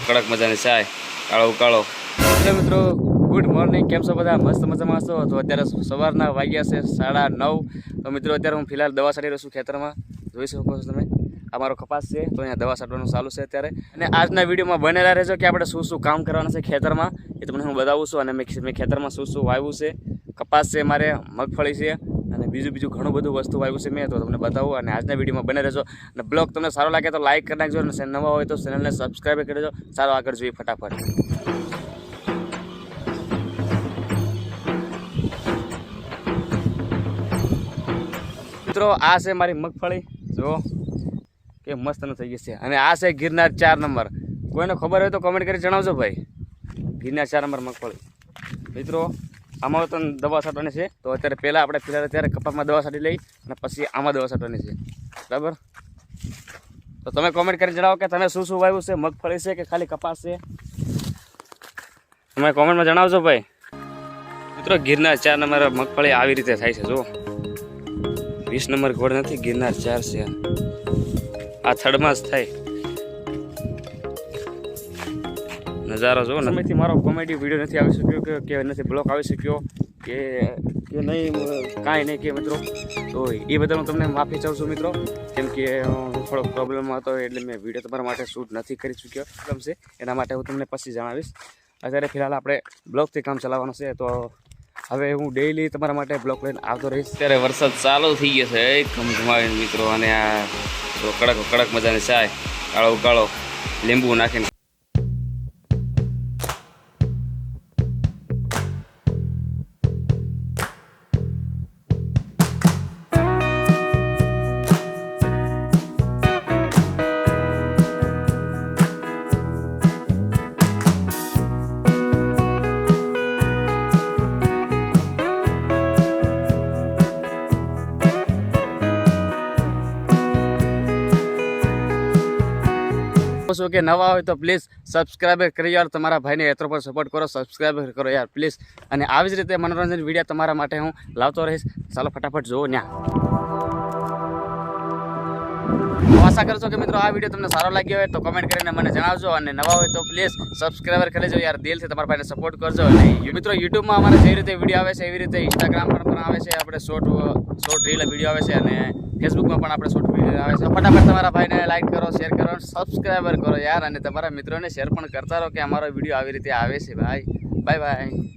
કડક મજાની ચાય કાળો ઉકાળો. એટલે મિત્રો ગુડ મોર્નિંગ, કેમ છો બધા? મસ્ત મજામાં હશો. તો અત્યારે સવારના વાગ્યા છે 9:30. તો મિત્રો અત્યારે હું ફિલહાલ દવા છાંટી રહ્યો છું ખેતરમાં. જોઈ શકો છો તમે, આ મારો કપાસ છે તો અહીંયા દવા છાંટવાનું ચાલુ છે અત્યારે. અને આજના વિડીયોમાં બનેલા રહેજો કે આપણે શું શું કામ કરવાના છે ખેતરમાં, એ તમને હું બતાવું છું. અને મેં ખેતરમાં શું શું વાવ્યું છે. કપાસ છે, મારે મગફળી છે અને બીજું ઘણું બધું વસ્તુ વાવ્યું છે મેં, તો તમને બતાવું. અને આજના વિડીયોમાં બને રહેજો. અને બ્લોગ તમને સારો લાગે તો લાઈક કરી નાખજો, અને નવા હોય તો ચેનલને સબસ્ક્રાઈબ કરી દેજો. ચાલો આગળ જોઈએ ફટાફટ. મિત્રો આ છે મારી મગફળી, જો કે મસ્ત થઈ ગઈ છે. અને આ છે ગિરનાર 4 નંબર. કોઈને ખબર હોય તો કમેન્ટ કરી જણાવજો ભાઈ. ગિરનાર 4 નંબર મગફળી. મિત્રો આમાં તો દવા છાંટવાની છે, તો અત્યારે પહેલાં આપણે અત્યારે કપાસમાં દવા છાંટી લઈ અને પછી આમાં દવા છાંટવાની છે, બરાબર? તો તમે કોમેન્ટ કરી જણાવો કે તમે શું શું વાવ્યું છે, મગફળી છે કે ખાલી કપાસ છે, તમે કોમેન્ટમાં જણાવજો ભાઈ. મિત્રો ગિરનાર 4 નંબર મગફળી આવી રીતે થાય છે. જો 20 નંબર ઘોડ નથી, ગિરનાર 4 છે. આ થડમાં જ થાય નજારો. જો સમયથી મારો કોમેડી વિડીયો નથી આવી શક્યો કે નથી બ્લોગ આવી શક્યો કે નહીં, કાંઈ નહીં કે મિત્રો. તો એ બદલ હું તમને માફી ચાહું છું મિત્રો, કેમ કે હું થોડોક પ્રોબ્લેમ હતો એટલે મેં વિડીયો તમારા માટે શૂટ નથી કરી શક્યો. પ્રોબ્લેમ છે એના માટે હું તમને પછી જણાવીશ. અત્યારે ફિલહાલ આપણે બ્લોગથી કામ ચલાવવાનું છે, તો હવે હું ડેઈલી તમારા માટે બ્લોગ લઈને આવતો રહીશ. અત્યારે વરસાદ ચાલુ થઈ ગયો છે ઘમઘમાવીને મિત્રો. અને આ કડક મજાની ચાય કાળો ઉકાળો લીંબુ નાખીને. છો કે નવા હોય તો પ્લીઝ સબસ્ક્રાઈબ કરી યાર, તમારા ભાઈને એત્રો પર સપોર્ટ કરો, સબસ્ક્રાઈબ કરો યાર પ્લીઝ. અને આવી જ રીતે મનોરંજન વિડીયો તમારા માટે હું લાવતો રહીશ. ચાલો ફટાફટ જુઓ ન્યા. આશા કરું છું કે મિત્રો આ વિડીયો તમને સારો લાગ્યો હોય તો કમેન્ટ કરીને મને જણાવજો. અને નવા હોય તો પ્લીઝ સબસ્ક્રાઈબર કરી લેજો યાર, દિલથી તમારા ભાઈને સપોર્ટ કરજો. અને મિત્રો યુટ્યુબમાં અમારે જે રીતે વિડીયો આવે છે એવી રીતે ઇન્સ્ટાગ્રામ પર પણ આવે છે, આપણે શોર્ટ રીલ વિડીયો આવે છે, અને ફેસબુકમાં પણ આપણે શોર્ટ વિડીયો આવે છે. ફટાફટ તમારા ભાઈને લાઈક કરો, શેર કરો, સબસ્ક્રાઈબર કરો યાર. અને તમારા મિત્રોને શેર પણ કરતા રહો કે અમારો વિડીયો આવી રીતે આવે છે ભાઈ. Bye bye.